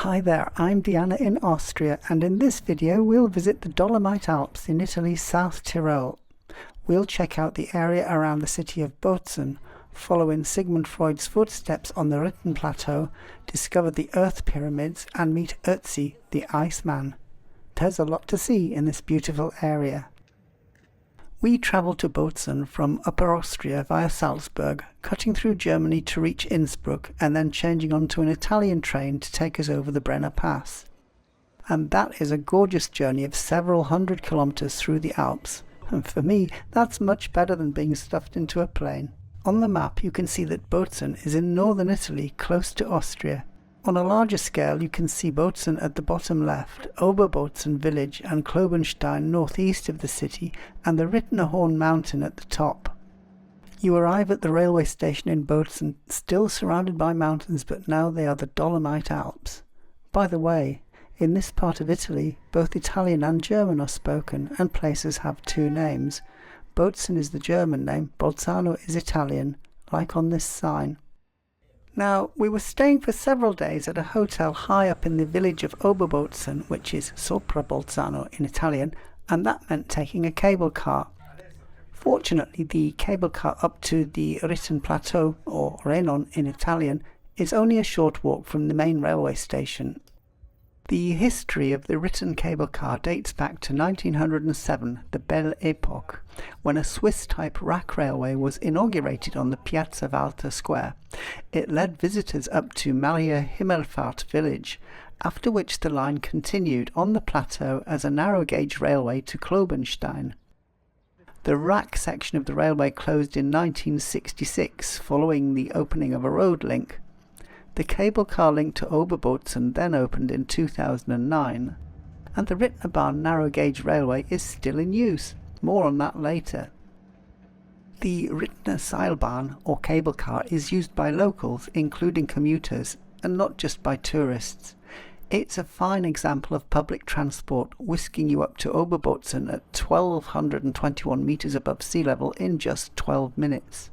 Hi there, I'm Diana in Austria, and in this video we'll visit the Dolomite Alps in Italy's South Tyrol. We'll check out the area around the city of Bozen, follow in Sigmund Freud's footsteps on the Rittner Plateau, discover the Earth Pyramids, and meet Ötzi the Ice Man. There's a lot to see in this beautiful area. We travelled to Bozen from Upper Austria via Salzburg, cutting through Germany to reach Innsbruck and then changing onto an Italian train to take us over the Brenner Pass. And that is a gorgeous journey of several hundred kilometres through the Alps, and for me that's much better than being stuffed into a plane. On the map you can see that Bozen is in northern Italy, close to Austria. On a larger scale you can see Bozen at the bottom left, Oberbozen village and Klobenstein northeast of the city, and the Rittner Bahn mountain at the top. You arrive at the railway station in Bozen, still surrounded by mountains, but now they are the Dolomite Alps. By the way, in this part of Italy both Italian and German are spoken, and places have two names. Bozen is the German name, Bolzano is Italian, like on this sign. Now, we were staying for several days at a hotel high up in the village of Oberbozen, which is Sopra Bolzano in Italian, and that meant taking a cable car. Fortunately, the cable car up to the Rittner Plateau, or Renon in Italian, is only a short walk from the main railway station. The history of the Rittner cable car dates back to 1907, the Belle Epoque, when a Swiss-type rack railway was inaugurated on the Piazza Walter Square. It led visitors up to Maria Himmelfahrt village, after which the line continued on the plateau as a narrow-gauge railway to Klobenstein. The rack section of the railway closed in 1966, following the opening of a road link. The cable car link to Oberbozen then opened in 2009, and the Rittner Bahn narrow-gauge railway is still in use. More on that later. The Rittner Seilbahn, or cable car, is used by locals, including commuters, and not just by tourists. It's a fine example of public transport, whisking you up to Oberbozen at 1,221 metres above sea level in just 12 minutes.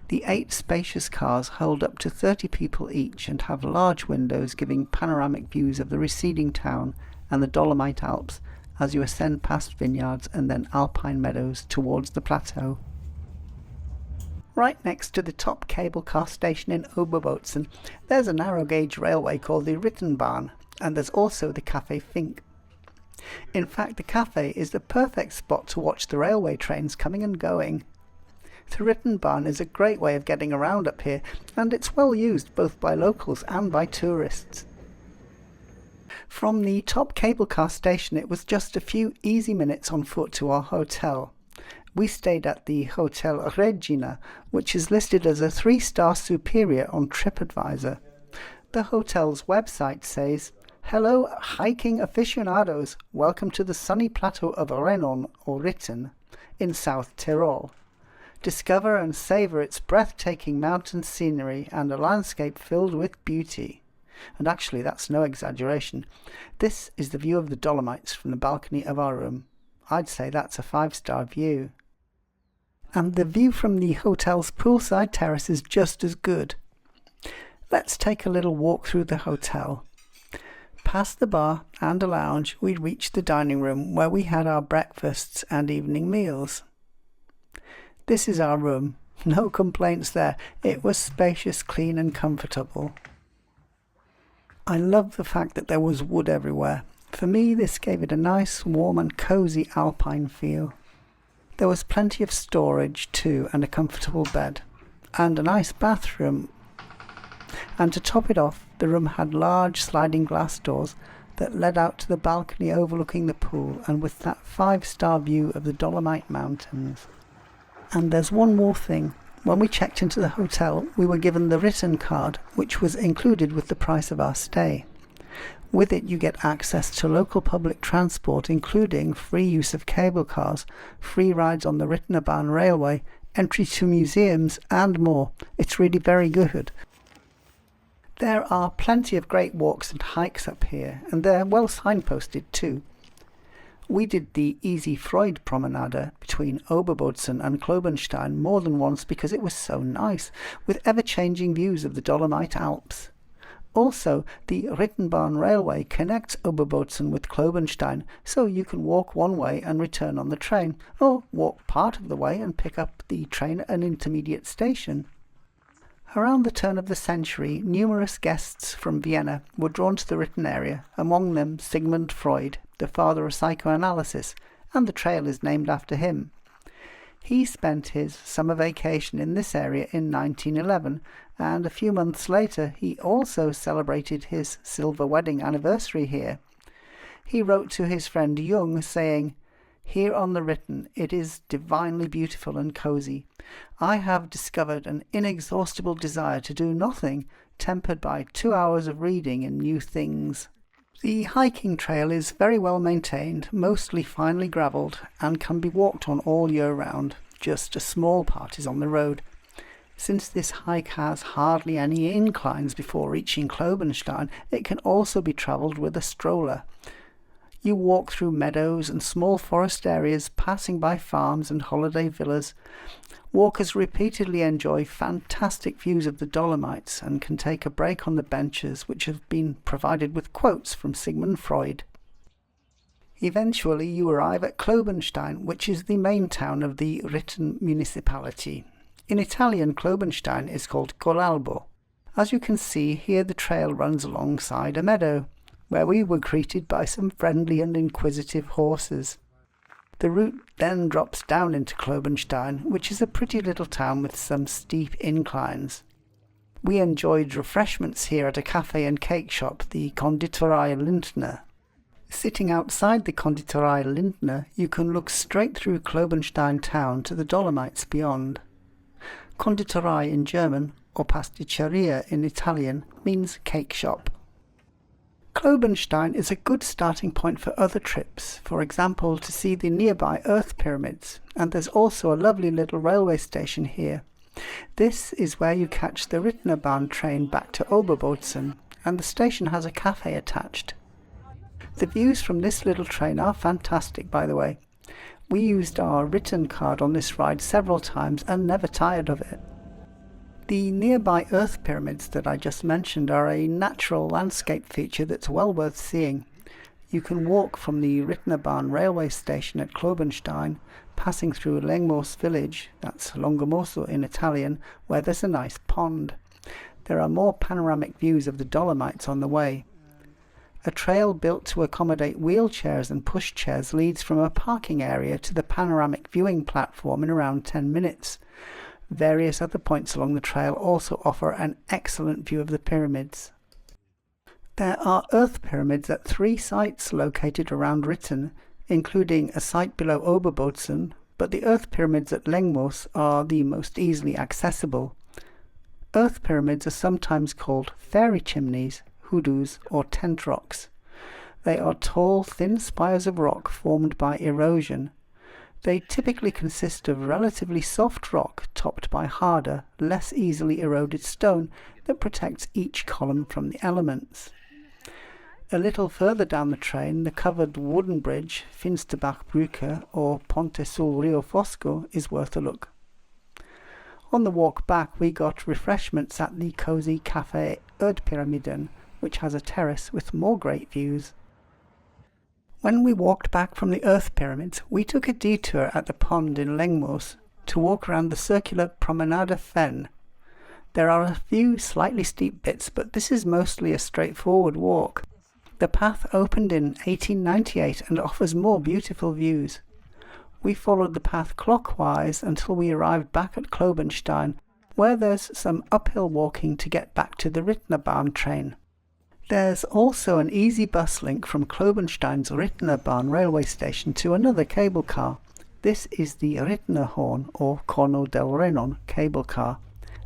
The 8 spacious cars hold up to 30 people each and have large windows giving panoramic views of the receding town and the Dolomite Alps as you ascend past vineyards and then alpine meadows towards the plateau. Right next to the top cable car station in Oberbozen, there's a narrow gauge railway called the Rittner Bahn, and there's also the Café Fink. In fact, the cafe is the perfect spot to watch the railway trains coming and going. The Rittner Bahn is a great way of getting around up here, and it's well used both by locals and by tourists. From the top cable car station it was just a few easy minutes on foot to our hotel. We stayed at the Hotel Regina, which is listed as a 3-star superior on TripAdvisor. The hotel's website says, "Hello hiking aficionados, welcome to the sunny plateau of Renon or Rittner in South Tyrol. Discover and savour its breathtaking mountain scenery and a landscape filled with beauty." And actually that's no exaggeration. This is the view of the Dolomites from the balcony of our room. I'd say that's a 5-star view. And the view from the hotel's poolside terrace is just as good. Let's take a little walk through the hotel. Past the bar and a lounge we reached the dining room where we had our breakfasts and evening meals. This is our room. No complaints there. It was spacious, clean and comfortable. I love the fact that there was wood everywhere. For me this gave it a nice, warm and cosy alpine feel. There was plenty of storage too, and a comfortable bed. And a nice bathroom. And to top it off, the room had large sliding glass doors that led out to the balcony overlooking the pool and with that 5-star view of the Dolomite Mountains. And there's one more thing. When we checked into the hotel, we were given the Rittner card, which was included with the price of our stay. With it you get access to local public transport, including free use of cable cars, free rides on the Rittner Bahn railway, entry to museums and more. It's really very good. There are plenty of great walks and hikes up here, and they're well signposted too. We did the easy Freud promenade between Oberbozen and Klobenstein more than once because it was so nice, with ever-changing views of the Dolomite Alps. Also, the Rittner Bahn railway connects Oberbozen with Klobenstein, so you can walk one way and return on the train, or walk part of the way and pick up the train at an intermediate station. Around the turn of the century, numerous guests from Vienna were drawn to the Ritten area, among them Sigmund Freud, the father of psychoanalysis, and the trail is named after him. He spent his summer vacation in this area in 1911, and a few months later he also celebrated his silver wedding anniversary here. He wrote to his friend Jung saying, "Here on the Ritten it is divinely beautiful and cosy. I have discovered an inexhaustible desire to do nothing, tempered by 2 hours of reading and new things." The hiking trail is very well maintained, mostly finely gravelled, and can be walked on all year round. Just a small part is on the road. Since this hike has hardly any inclines before reaching Klobenstein, it can also be travelled with a stroller. You walk through meadows and small forest areas, passing by farms and holiday villas. Walkers repeatedly enjoy fantastic views of the Dolomites and can take a break on the benches, which have been provided with quotes from Sigmund Freud. Eventually you arrive at Klobenstein, which is the main town of the Ritten municipality. In Italian, Klobenstein is called Colalbo. As you can see, here the trail runs alongside a meadow, where we were greeted by some friendly and inquisitive horses. The route then drops down into Klobenstein, which is a pretty little town with some steep inclines. We enjoyed refreshments here at a cafe and cake shop, the Konditorei Lindner. Sitting outside the Konditorei Lindner, you can look straight through Klobenstein town to the Dolomites beyond. Konditorei in German, or pasticceria in Italian, means cake shop. Klobenstein is a good starting point for other trips, for example to see the nearby Earth Pyramids, and there's also a lovely little railway station here. This is where you catch the Rittner Bahn train back to Oberbozen, and the station has a cafe attached. The views from this little train are fantastic, by the way. We used our Ritten card on this ride several times and never tired of it. The nearby Earth Pyramids that I just mentioned are a natural landscape feature that's well worth seeing. You can walk from the Rittner Bahn railway station at Klobenstein, passing through Lengmos village, that's Longomoso in Italian, where there's a nice pond. There are more panoramic views of the Dolomites on the way. A trail built to accommodate wheelchairs and pushchairs leads from a parking area to the panoramic viewing platform in around 10 minutes. Various other points along the trail also offer an excellent view of the pyramids. There are Earth Pyramids at 3 sites located around Ritten, including a site below Oberbozen, but the Earth Pyramids at Lengmos are the most easily accessible. Earth Pyramids are sometimes called Fairy Chimneys, hoodoos, or tent rocks. They are tall, thin spires of rock formed by erosion. They typically consist of relatively soft rock topped by harder, less easily eroded stone that protects each column from the elements. A little further down the train, the covered wooden bridge, Finsterbachbrücke or Ponte sul Rio Fosco, is worth a look. On the walk back we got refreshments at the cosy Café Erdpyramiden, which has a terrace with more great views. When we walked back from the Earth Pyramids, we took a detour at the pond in Lengmos to walk around the circular Promenade Fen. There are a few slightly steep bits, but this is mostly a straightforward walk. The path opened in 1898 and offers more beautiful views. We followed the path clockwise until we arrived back at Klobenstein, where there's some uphill walking to get back to the Rittner Bahn train. There's also an easy bus link from Klobenstein's Rittner Bahn railway station to another cable car. This is the Rittner Horn or Corno del Renon cable car,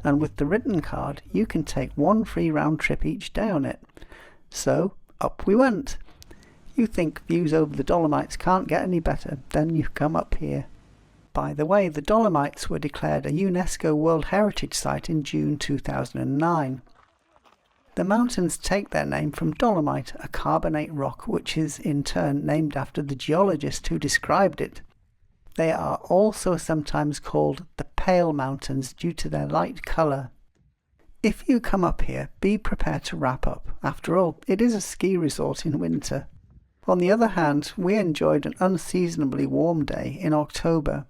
and with the Ritten card you can take 1 free round trip each day on it. So up we went. You think views over the Dolomites can't get any better, then you come up here. By the way, the Dolomites were declared a UNESCO World Heritage Site in June 2009. The mountains take their name from dolomite, a carbonate rock which is in turn named after the geologist who described it. They are also sometimes called the Pale Mountains due to their light colour. If you come up here, be prepared to wrap up. After all, it is a ski resort in winter. On the other hand, we enjoyed an unseasonably warm day in October.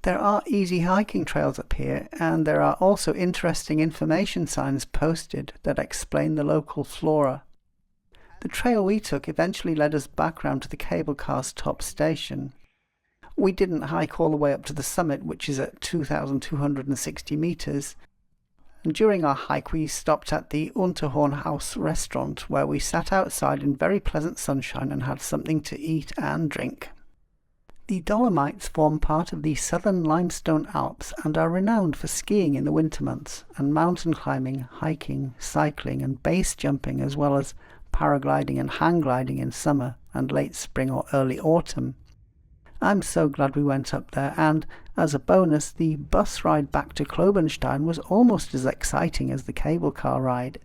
There are easy hiking trails up here, and there are also interesting information signs posted that explain the local flora. The trail we took eventually led us back round to the cable car's top station. We didn't hike all the way up to the summit, which is at 2,260 metres. And during our hike we stopped at the Unterhornhaus restaurant, where we sat outside in very pleasant sunshine and had something to eat and drink. The Dolomites form part of the southern limestone Alps and are renowned for skiing in the winter months, and mountain climbing, hiking, cycling and base jumping, as well as paragliding and hang gliding in summer and late spring or early autumn. I'm so glad we went up there, and as a bonus, the bus ride back to Klobenstein was almost as exciting as the cable car ride.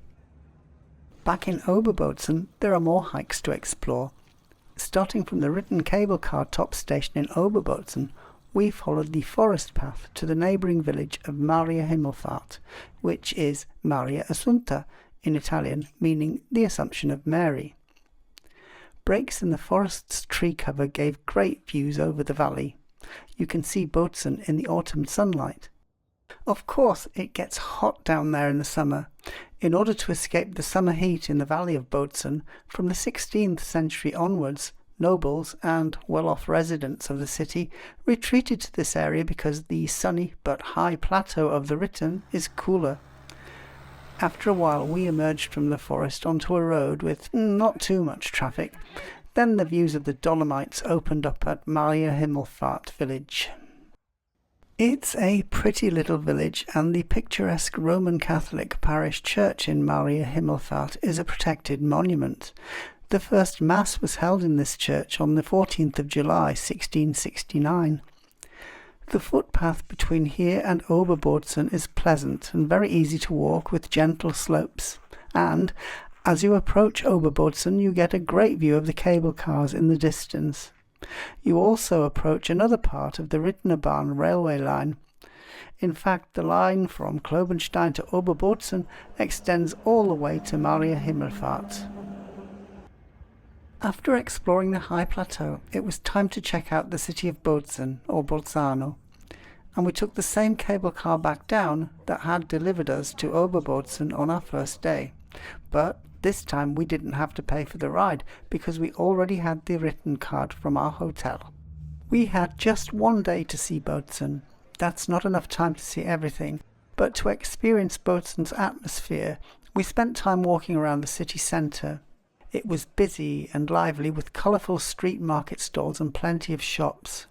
Back in Oberbozen, there are more hikes to explore. Starting from the Rittner cable car top station in Oberbozen, we followed the forest path to the neighbouring village of Maria Himmelfahrt, which is Maria Assunta in Italian, meaning the Assumption of Mary. Breaks in the forest's tree cover gave great views over the valley. You can see Bozen in the autumn sunlight. Of course, it gets hot down there in the summer. In order to escape the summer heat in the valley of Bozen, from the 16th century onwards, nobles and well-off residents of the city retreated to this area because the sunny but high plateau of the Rittner is cooler. After a while we emerged from the forest onto a road with not too much traffic. Then the views of the Dolomites opened up at Maria Himmelfahrt village. It's a pretty little village, and the picturesque Roman Catholic parish church in Maria Himmelfahrt is a protected monument. The first Mass was held in this church on the 14th of July 1669. The footpath between here and Oberbozen is pleasant and very easy to walk with gentle slopes, and as you approach Oberbozen you get a great view of the cable cars in the distance. You also approach another part of the Rittner Bahn railway line. In fact, the line from Klobenstein to Oberbozen extends all the way to Maria Himmelfahrt. After exploring the high plateau, it was time to check out the city of Bozen, or Bolzano, and we took the same cable car back down that had delivered us to Oberbozen on our first day. But this time we didn't have to pay for the ride because we already had the written card from our hotel. We had just one day to see Bozen. That's not enough time to see everything, but to experience Bozen's atmosphere, we spent time walking around the city centre. It was busy and lively with colourful street market stalls and plenty of shops.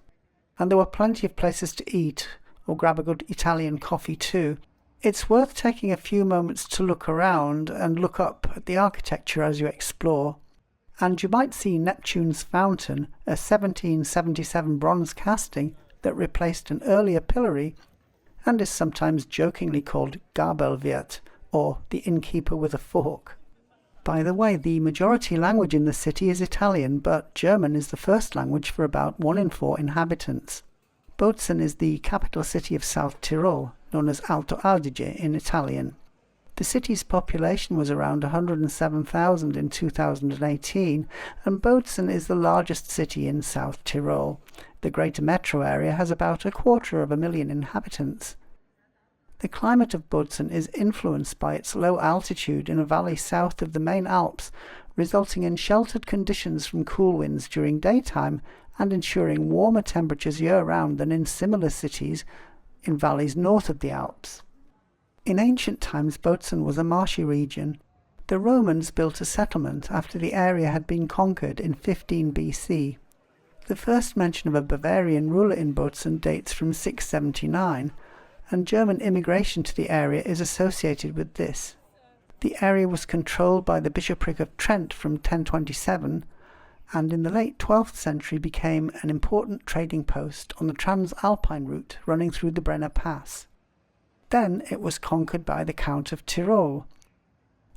And there were plenty of places to eat, or grab a good Italian coffee too. It's worth taking a few moments to look around and look up at the architecture as you explore. And you might see Neptune's Fountain, a 1777 bronze casting that replaced an earlier pillory and is sometimes jokingly called Gabelwirt, or the innkeeper with a fork. By the way, the majority language in the city is Italian, but German is the first language for about 1 in 4 inhabitants. Bozen is the capital city of South Tyrol, known as Alto Adige in Italian. The city's population was around 107,000 in 2018, and Bozen is the largest city in South Tyrol. The greater metro area has about 250,000 inhabitants. The climate of Bozen is influenced by its low altitude in a valley south of the main Alps, resulting in sheltered conditions from cool winds during daytime and ensuring warmer temperatures year-round than in similar cities in valleys north of the Alps. In ancient times, Bozen was a marshy region. The Romans built a settlement after the area had been conquered in 15 BC. The first mention of a Bavarian ruler in Bozen dates from 679, and German immigration to the area is associated with this. The area was controlled by the bishopric of Trent from 1027, and in the late 12th century became an important trading post on the Transalpine route running through the Brenner Pass. Then it was conquered by the Count of Tyrol.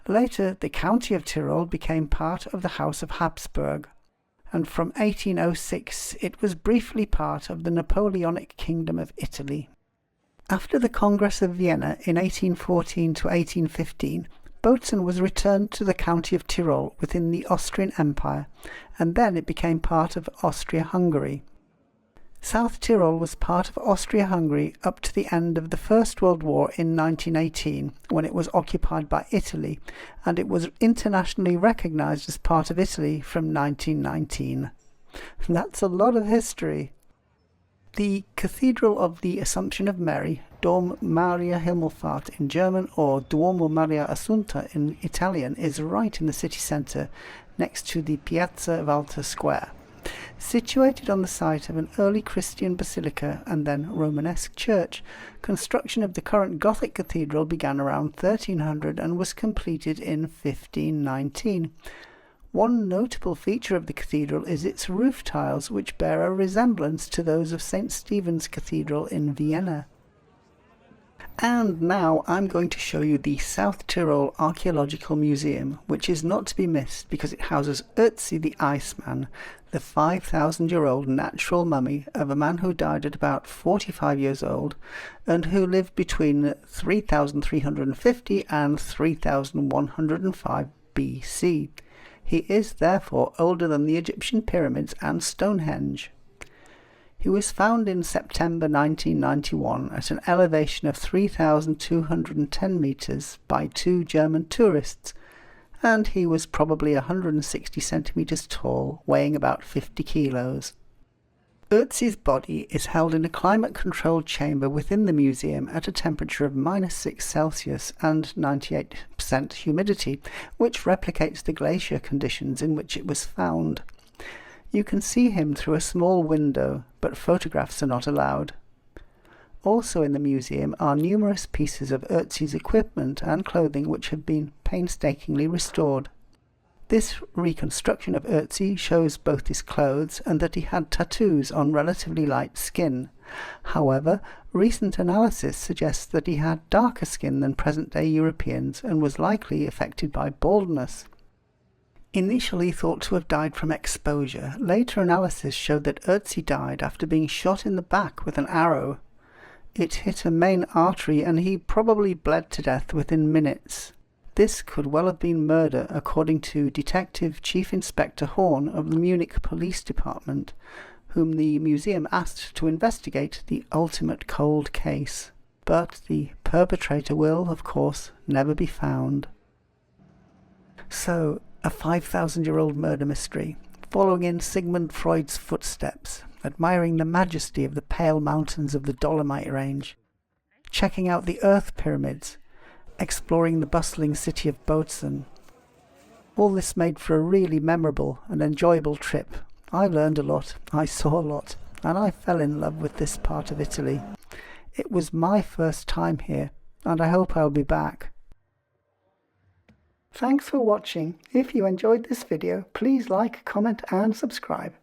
Later, the County of Tyrol became part of the House of Habsburg, and from 1806 it was briefly part of the Napoleonic Kingdom of Italy. After the Congress of Vienna in 1814 to 1815, Bozen was returned to the county of Tyrol within the Austrian Empire, and then it became part of Austria-Hungary. South Tyrol was part of Austria-Hungary up to the end of the First World War in 1918, when it was occupied by Italy, and it was internationally recognised as part of Italy from 1919. That's a lot of history. The Cathedral of the Assumption of Mary, Dom Maria Himmelfahrt in German or Duomo Maria Assunta in Italian, is right in the city centre, next to the Piazza Walter Square. Situated on the site of an early Christian basilica and then Romanesque church, construction of the current Gothic cathedral began around 1300 and was completed in 1519. One notable feature of the cathedral is its roof tiles, which bear a resemblance to those of St. Stephen's Cathedral in Vienna. And now I'm going to show you the South Tyrol Archaeological Museum, which is not to be missed because it houses Ötzi the Ice Man, the 5,000-year-old natural mummy of a man who died at about 45 years old and who lived between 3,350 and 3,105 BC. He is therefore older than the Egyptian pyramids and Stonehenge. He was found in September 1991 at an elevation of 3,210 metres by two German tourists, and he was probably 160 centimetres tall, weighing about 50 kilos. Ötzi's body is held in a climate-controlled chamber within the museum at a temperature of -6 Celsius and 98% humidity, which replicates the glacier conditions in which it was found. You can see him through a small window, but photographs are not allowed. Also in the museum are numerous pieces of Ötzi's equipment and clothing which have been painstakingly restored. This reconstruction of Ötzi shows both his clothes and that he had tattoos on relatively light skin. However, recent analysis suggests that he had darker skin than present-day Europeans and was likely affected by baldness. Initially thought to have died from exposure, later analysis showed that Ötzi died after being shot in the back with an arrow. It hit a main artery and he probably bled to death within minutes. This could well have been murder, according to Detective Chief Inspector Horn of the Munich Police Department, whom the museum asked to investigate the ultimate cold case. But the perpetrator will, of course, never be found. So, a 5,000-year-old murder mystery, following in Sigmund Freud's footsteps, admiring the majesty of the pale mountains of the Dolomite range, checking out the Earth pyramids, exploring the bustling city of Bozen. All this made for a really memorable and enjoyable trip. I learned a lot, I saw a lot, and I fell in love with this part of Italy. It was my first time here, and I hope I'll be back. Thanks for watching. If you enjoyed this video, please like, comment and subscribe.